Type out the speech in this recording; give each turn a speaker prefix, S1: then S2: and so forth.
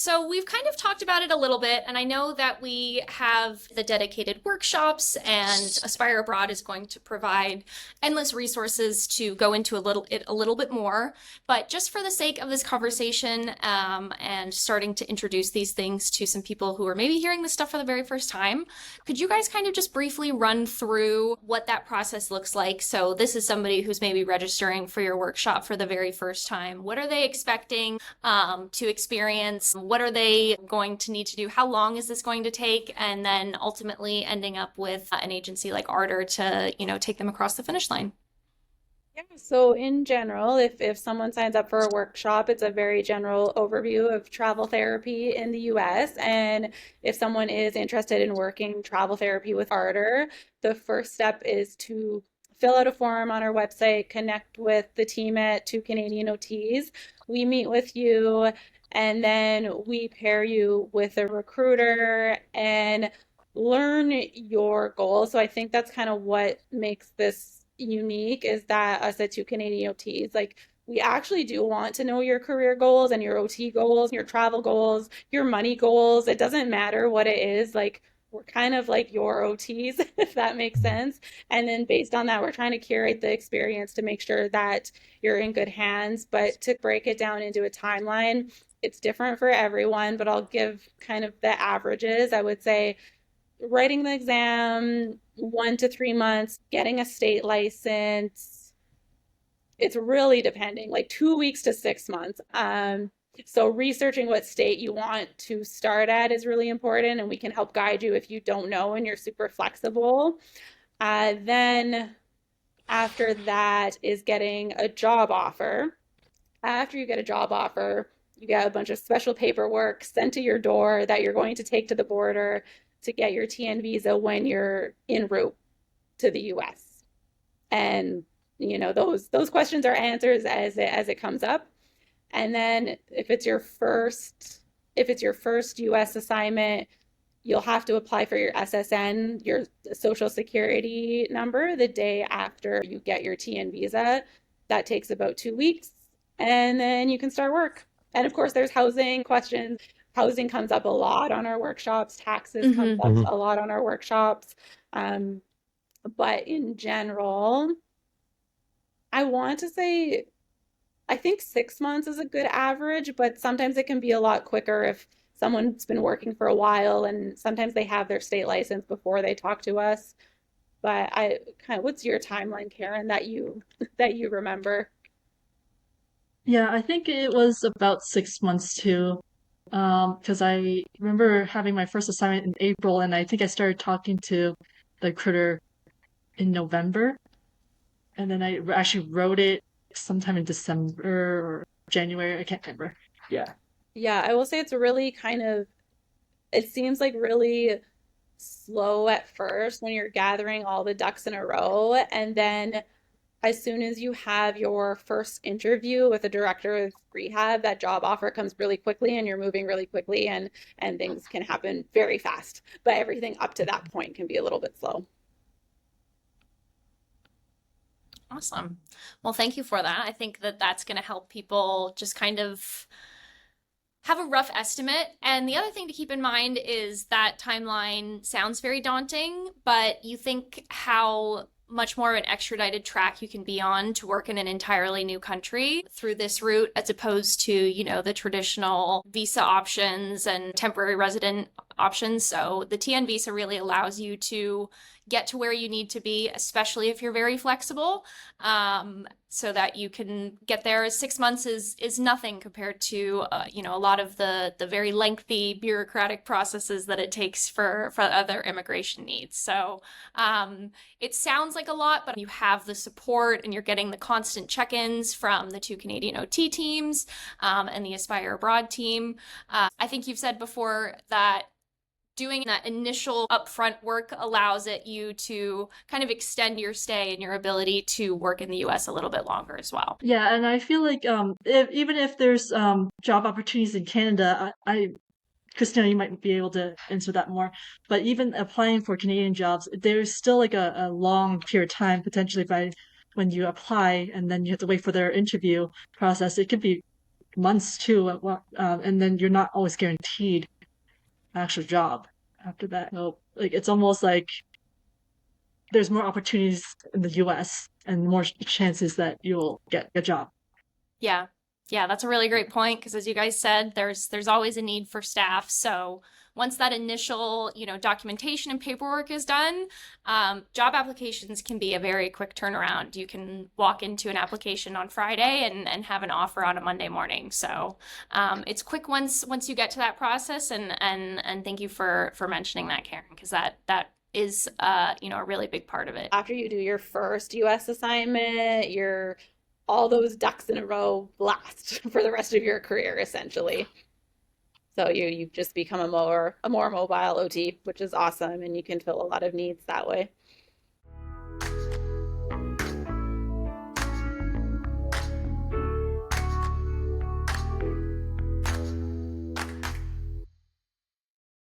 S1: So we've kind of talked about it a little bit, and I know that we have the dedicated workshops, and Aspire Abroad is going to provide endless resources to go into a little bit more. But just for the sake of this conversation, and starting to introduce these things to some people who are maybe hearing this stuff for the very first time, could you guys kind of just briefly run through what that process looks like? So this is somebody who's maybe registering for your workshop for the very first time. What are they expecting to experience? What are they going to need to do? How long is this going to take? And then ultimately ending up with an agency like Ardor to, take them across the finish line.
S2: Yeah, so in general, if someone signs up for a workshop, it's a very general overview of travel therapy in the US. And if someone is interested in working travel therapy with Ardor, the first step is to fill out a form on our website, connect with the team at Two Canadian OTs. We meet with you, and then we pair you with a recruiter and learn your goals. So I think that's kind of what makes this unique is that us at Two Canadian OTs, like we actually do want to know your career goals and your OT goals, your travel goals, your money goals. It doesn't matter what it is. Like we're kind of like your OTs, if that makes sense. And then based on that, we're trying to curate the experience to make sure that you're in good hands. But to break it down into a timeline, it's different for everyone, but I'll give kind of the averages. I would say writing the exam, 1 to 3 months, getting a state license. It's really depending, like 2 weeks to 6 months. So researching what state you want to start at is really important, and we can help guide you if you don't know and you're super flexible. Then after that is getting a job offer. After you get a job offer, you get a bunch of special paperwork sent to your door that you're going to take to the border to get your TN visa when you're en route to the US. And those questions are answers as it comes up. And then if it's your first US assignment, you'll have to apply for your SSN, your social security number, the day after you get your TN visa. That takes about 2 weeks, and then you can start work. And of course, there's housing questions. Housing comes up a lot on our workshops. Taxes comes
S1: Mm-hmm.
S2: up a lot on our workshops. Um, but in general, I want to say I think 6 months is a good average, but sometimes it can be a lot quicker if someone's been working for a while and sometimes they have their state license before they talk to us. But I kind of, what's your timeline, Karen, that you that you remember?
S3: Yeah, I think it was about 6 months too. Because I remember having my first assignment in April, and I think I started talking to the recruiter in November, and then actually wrote it sometime in December or January. I can't remember. Yeah.
S2: Yeah, I will say it's really kind of, it seems like really slow at first when you're gathering all the ducks in a row. And then as soon as you have your first interview with a director of rehab, that job offer comes really quickly and you're moving really quickly and things can happen very fast. But everything up to that point can be a little bit slow.
S1: Awesome. Well, thank you for that. I think that that's going to help people just kind of have a rough estimate. And the other thing to keep in mind is that timeline sounds very daunting, but you think how much more of an expedited track you can be on to work in an entirely new country through this route as opposed to, the traditional visa options and temporary resident options. So the TN visa really allows you to get to where you need to be, especially if you're very flexible, so that you can get there. 6 months is nothing compared to a lot of the very lengthy bureaucratic processes that it takes for other immigration needs. So it sounds like a lot, but you have the support and you're getting the constant check-ins from the Two Canadian OT teams and the Aspire Abroad team. I think you've said before that doing that initial upfront work allows you to kind of extend your stay and your ability to work in the US a little bit longer as well.
S3: Yeah, and I feel like even if there's job opportunities in Canada, Christina, you might be able to answer that more. But even applying for Canadian jobs, there's still like a long period of time potentially when you apply and then you have to wait for their interview process. It could be months too, and then you're not always guaranteed an actual job after that. So like it's almost like there's more opportunities in the US and more chances that you'll get a job.
S1: Yeah. Yeah, that's a really great point because as you guys said, there's always a need for staff. So once that initial, documentation and paperwork is done, job applications can be a very quick turnaround. You can walk into an application on Friday and have an offer on a Monday morning. So it's quick once you get to that process. And thank you for mentioning that, Karen, because that is a really big part of it.
S2: After you do your first US assignment, you're all those ducks in a row last for the rest of your career, essentially. So you just become a more mobile OT, which is awesome, and you can fill a lot of needs that way.